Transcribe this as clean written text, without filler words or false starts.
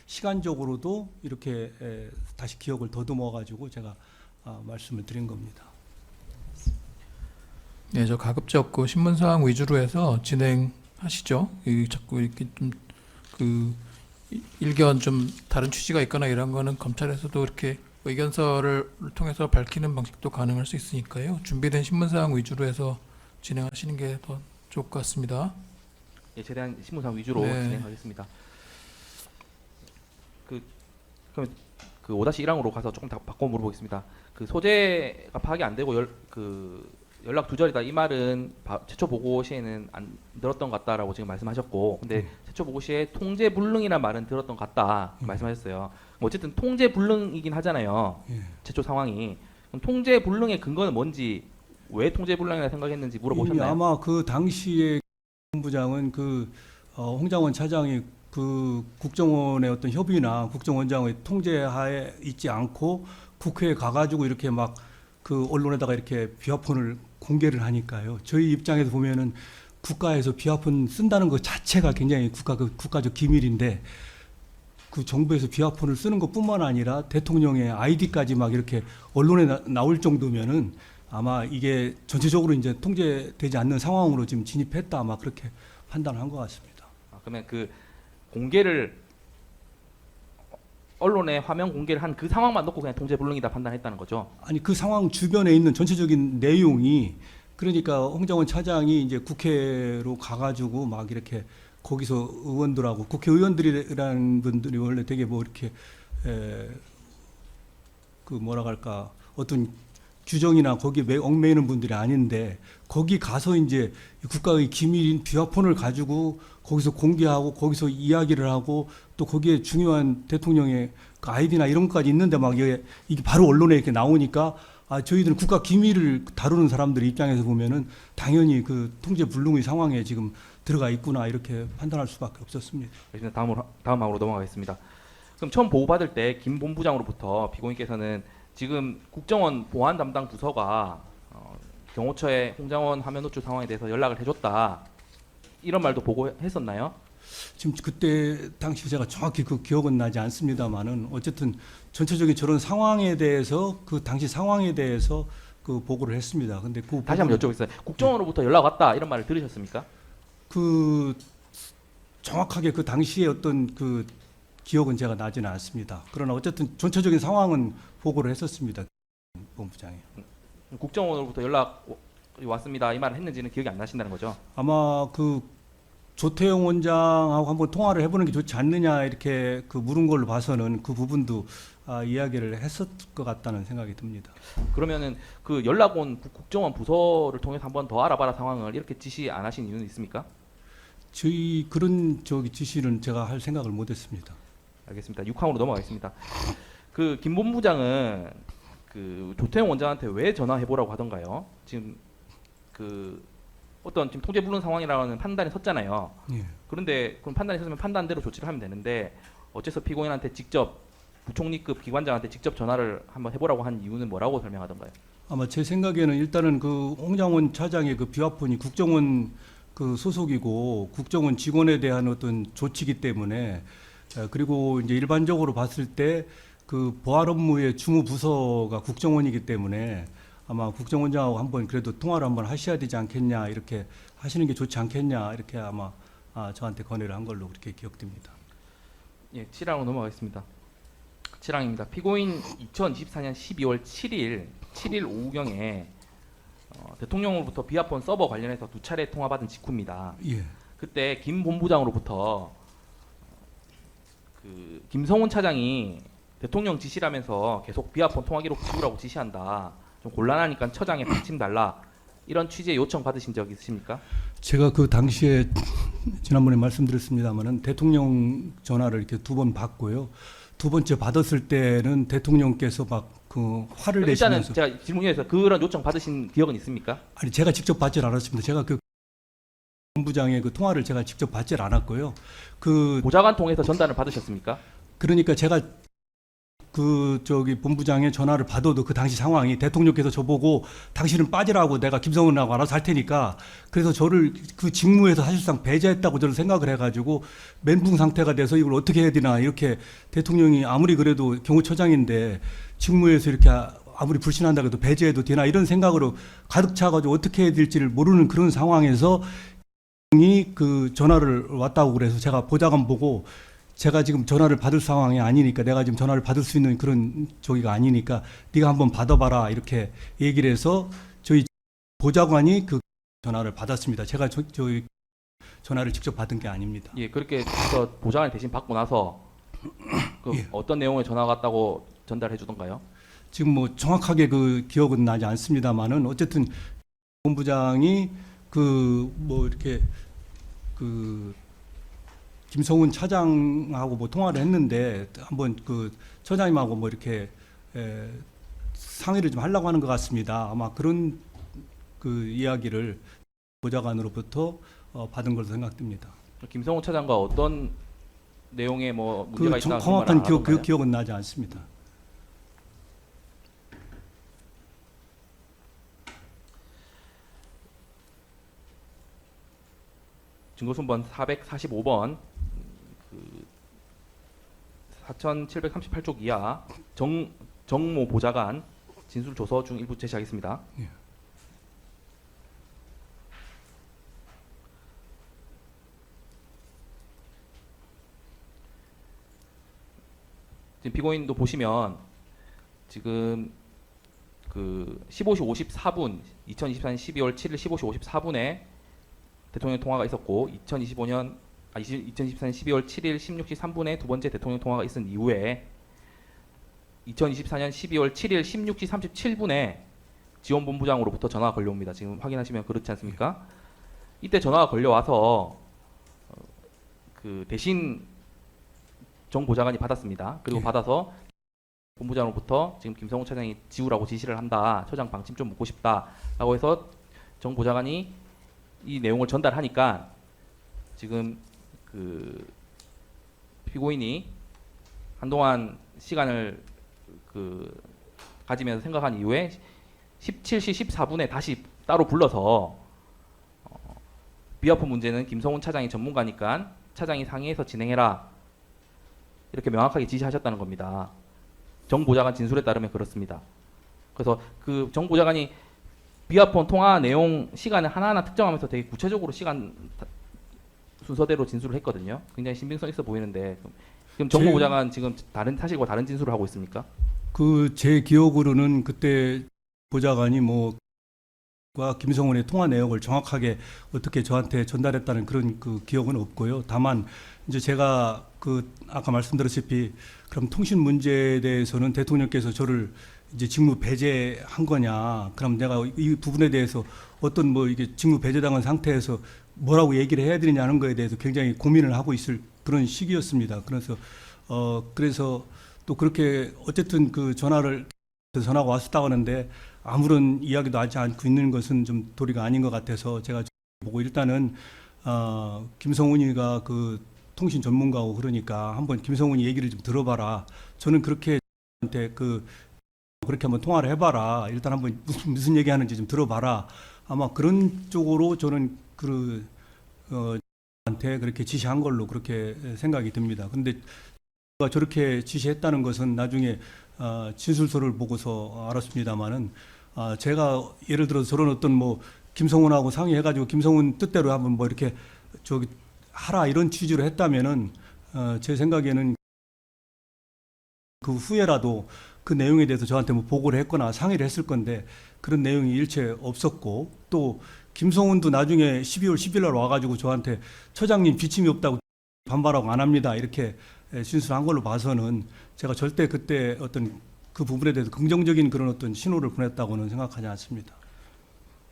시간적으로도 이렇게 다시 기억을 더듬어 가지고 제가 말씀을 드린 겁니다. 네, 저 가급적 그 신문 사항 위주로 해서 진행하시죠. 자꾸 이렇게 좀 그 일견 좀 다른 취지가 있거나 이런 거는 검찰에서도 이렇게 의견서를 통해서 밝히는 방식도 가능할 수 있으니까요. 준비된 신문 사항 위주로 해서 진행하시는 게 더 좋을 것 같습니다. 예, 최대한 신문 사항 위주로 네. 진행하겠습니다. 그럼 그 5-1항으로 가서 조금 더 바꿔 물어보겠습니다. 그 소재가 파악이 안 되고 연락 두절이다 이 말은 최초 보고 시에는 안 들었던 것 같다라고 지금 말씀하셨고, 근데 최초 보고 시에 통제 불능이라는 말은 들었던 것 같다 말씀하셨어요. 어쨌든 통제 불능이긴 하잖아요. 최초 상황이. 그럼 통제 불능의 근거는 뭔지, 왜 통제 불능이라 생각했는지 물어보셨나요? 아마 그 당시에 본부장은 홍장원 차장이 그 국정원의 어떤 협의나 국정원장의 통제하에 있지 않고 국회에 가가지고 이렇게 막 그 언론에다가 이렇게 비화폰을 공개를 하니까요. 저희 입장에서 보면은 국가에서 비화폰 쓴다는 것 자체가 굉장히 국가적 기밀인데, 그 정부에서 비화폰을 쓰는 것뿐만 아니라 대통령의 아이디까지 막 이렇게 언론에 나올 정도면은 아마 이게 전체적으로 이제 통제되지 않는 상황으로 지금 진입했다, 아마 그렇게 판단한 것 같습니다. 그러면 그 공개를 언론에 화면 공개를 한 그 상황만 놓고 그냥 통제 불능이다 판단했다는 거죠? 아니, 그 상황 주변에 있는 전체적인 내용이, 그러니까 홍장원 차장이 이제 국회로 가가지고 막 이렇게 거기서 의원들하고, 국회의원들이라는 분들이 원래 되게 뭐 이렇게 그 뭐라 할까, 어떤 규정이나 거기에 얽매이는 분들이 아닌데, 거기 가서 이제 국가의 기밀인 비화폰을 가지고 거기서 공개하고 거기서 이야기를 하고 또 거기에 중요한 대통령의 그 아이디나 이런 것까지 있는데 막 이게 바로 언론에 이렇게 나오니까 저희들은 국가 기밀을 다루는 사람들 입장에서 보면은 당연히 그 통제 불능의 상황에 지금 들어가 있구나, 이렇게 판단할 수밖에 없었습니다. 다음 항으로 넘어가겠습니다. 그럼 처음 보고받을 때 김 본부장으로부터 피고인께서는 지금 국정원 보안 담당 부서가 경호처의 홍장원 화면 노출 상황에 대해서 연락을 해줬다, 이런 말도 보고했었나요? 지금 그때 당시 제가 정확히 그 기억은 나지 않습니다만은 어쨌든 전체적인 저런 상황에 대해서, 그 당시 상황에 대해서 그 보고를 했습니다. 근데 그 다시 한번 여쭤보겠어요. 국정원으로부터 연락 왔다 이런 말을 들으셨습니까? 그 정확하게 그 당시에 어떤 그 기억은 제가 나지는 않습니다. 그러나 어쨌든 전체적인 상황은 보고를 했었습니다, 본부장이. 국정원으로부터 연락 왔습니다 이 말을 했는지는 기억이 안 나신다는 거죠? 아마 그 조태용 원장하고 한번 통화를 해보는 게 좋지 않느냐, 이렇게 그 물은 걸로 봐서는 그 부분도 이야기를 했었을 것 같다는 생각이 듭니다. 그러면은 그 연락 온 국정원 부서를 통해서 한번 더 알아봐라 상황을 이렇게 지시 안 하신 이유는 있습니까? 저희 그런 지시는 제가 할 생각을 못했습니다. 알겠습니다. 6항으로 넘어가겠습니다. 그 김 본부장은 그 조태용 원장한테 왜 전화해보라고 하던가요? 지금 그 어떤 지금 통제 불능 상황이라는 판단이 섰잖아요. 예. 그런데 그럼 판단이 섰으면 판단대로 조치를 하면 되는데 어째서 피고인한테 직접, 부총리급 기관장한테 직접 전화를 한번 해보라고 한 이유는 뭐라고 설명하던가요? 아마 제 생각에는 일단은 그 홍장원 차장의 그 비화폰이 국정원 그 소속이고 국정원 직원에 대한 어떤 조치이기 때문에, 그리고 이제 일반적으로 봤을 때 그 보안 업무의 주무 부서가 국정원이기 때문에 아마 국정원장하고 한번 그래도 통화를 한번 하셔야 되지 않겠냐, 이렇게 하시는 게 좋지 않겠냐, 이렇게 아마 저한테 건의를 한 걸로 그렇게 기억됩니다. 예, 7항으로 넘어가겠습니다. 7항입니다. 피고인 2024년 12월 7일 오후경에 대통령으로부터 비화폰 서버 관련해서 2차례 통화받은 직후입니다. 예. 그때 김 본부장으로부터 그 김성훈 차장이 대통령 지시라면서 계속 비화폰 통화 기록 지우라고 지시한다, 좀 곤란하니까 처장에 받침 달라, 이런 취지의 요청 받으신 적 있으십니까? 제가 그 당시에 지난번에 말씀드렸습니다마는 대통령 전화를 이렇게 2번 받고요. 2번째 받았을 때는 대통령께서 막 그 화를 일단은 내시면서, 제가 질문해서 그런 요청 받으신 기억은 있습니까? 아니 제가 직접 받질 않았습니다. 제가 그 본부장의 그 통화를 제가 직접 받질 않았고요. 그 보좌관 통해서 전달을 받으셨습니까? 그러니까 제가 본부장의 전화를 받아도 그 당시 상황이 대통령께서 저보고 당신은 빠지라고 내가 김성훈하고 알아서 할 테니까 그래서 저를 그 직무에서 사실상 배제했다고 저는 생각을 해가지고 멘붕 상태가 돼서 이걸 어떻게 해야 되나 이렇게 대통령이 아무리 그래도 경호처장인데 직무에서 이렇게 아무리 불신한다고 해도 배제해도 되나 이런 생각으로 가득 차가지고 어떻게 해야 될지를 모르는 그런 상황에서 그 전화를 왔다고 그래서 제가 보좌관 보고 제가 지금 전화를 받을 상황이 아니니까 내가 지금 전화를 받을 수 있는 그런 저기가 아니니까 네가 한번 받아봐라 이렇게 얘기를 해서 저희 보좌관이 그 전화를 받았습니다. 제가 저희 전화를 직접 받은 게 아닙니다. 예, 그렇게 해서 보좌관 대신 받고 나서 그 예. 어떤 내용의 전화가 왔다고 전달해 주던가요? 지금 뭐 정확하게 그 기억은 나지 않습니다만은 어쨌든 본부장이 그 뭐 이렇게 그 김성훈 차장하고 뭐 통화를 했는데 한번 그 처장님하고 뭐 이렇게 상의를 좀 하려고 하는 것 같습니다. 아마 그런 그 이야기를 보좌관으로부터 받은 걸로 생각됩니다. 김성훈 차장과 어떤 내용의 뭐 문제가 그 있다 정확한 기억은 나지 않습니다. 증거순번 445번 그 4738쪽 이하 정모 보좌관 진술 조서 중 일부 제시하겠습니다. 예. 지금 피고인도 보시면 지금 그 15시 54분 2024년 12월 7일 15시 54분에 대통령 통화가 있었고 2024년 12월 7일 16시 3분에 두 번째 대통령 통화가 있은 이후에 2024년 12월 7일 16시 37분에 지원본부장으로부터 전화가 걸려옵니다. 지금 확인하시면 그렇지 않습니까? 이때 전화가 걸려와서 그 대신 정 보좌관이 받았습니다. 그리고 받아서 본부장으로부터 지금 김성훈 차장이 지우라고 지시를 한다. 처장 방침 좀 묻고 싶다라고 해서 정 보좌관이 이 내용을 전달하니까 지금 그 피고인이 한동안 시간을 그 가지면서 생각한 이후에 17시 14분에 다시 따로 불러서 비화폰 문제는 김성훈 차장이 전문가니까 차장이 상의해서 진행해라 이렇게 명확하게 지시하셨다는 겁니다. 정 보좌관 진술에 따르면 그렇습니다. 그래서 그 정 보좌관이 비화폰 통화 내용 시간을 하나하나 특정하면서 되게 구체적으로 시간 순서대로 진술을 했거든요. 굉장히 신빙성 있어 보이는데 지금 정보 보좌관 지금 다른 사실과 다른 진술을 하고 있습니까? 그 제 기억으로는 그때 보좌관이 뭐과 김성훈의 통화 내용을 정확하게 어떻게 저한테 전달했다는 그런 그 기억은 없고요. 다만 이제 제가 그 아까 말씀드렸다시피 그럼 통신 문제에 대해서는 대통령께서 저를 이제 직무 배제한 거냐? 그럼 내가 이 부분에 대해서 어떤 뭐 이게 직무 배제당한 상태에서 뭐라고 얘기를 해야 되느냐는 거에 대해서 굉장히 고민을 하고 있을 그런 시기였습니다. 그래서 또 그렇게 어쨌든 그 전화가 왔었다고 하는데 아무런 이야기도 하지 않고 있는 것은 좀 도리가 아닌 것 같아서 제가 보고 일단은 김성훈이가 그 통신 전문가고 그러니까 한번 김성훈이 얘기를 좀 들어봐라. 저는 그렇게 그렇게 한번 통화를 해봐라. 일단 한번 무슨 얘기하는지 좀 들어봐라. 아마 그런 쪽으로 저는 한테 그렇게 지시한 걸로 그렇게 생각이 듭니다. 근데 저렇게 지시했다는 것은 나중에 진술서를 보고서 알았습니다만은 제가 예를 들어서 저런 어떤 뭐 김성훈하고 상의해가지고 김성훈 뜻대로 한번 뭐 이렇게 하라 이런 취지로 했다면은 제 생각에는 그 후에라도 그 내용에 대해서 저한테 뭐 보고를 했거나 상의를 했을 건데 그런 내용이 일체 없었고 또 김성훈도 나중에 12월 10일 날 와가지고 저한테 처장님 비침이 없다고 반발하고 안 합니다 이렇게 진술한 걸로 봐서는 제가 절대 그때 어떤 그 부분에 대해서 긍정적인 그런 어떤 신호를 보냈다고는 생각하지 않습니다.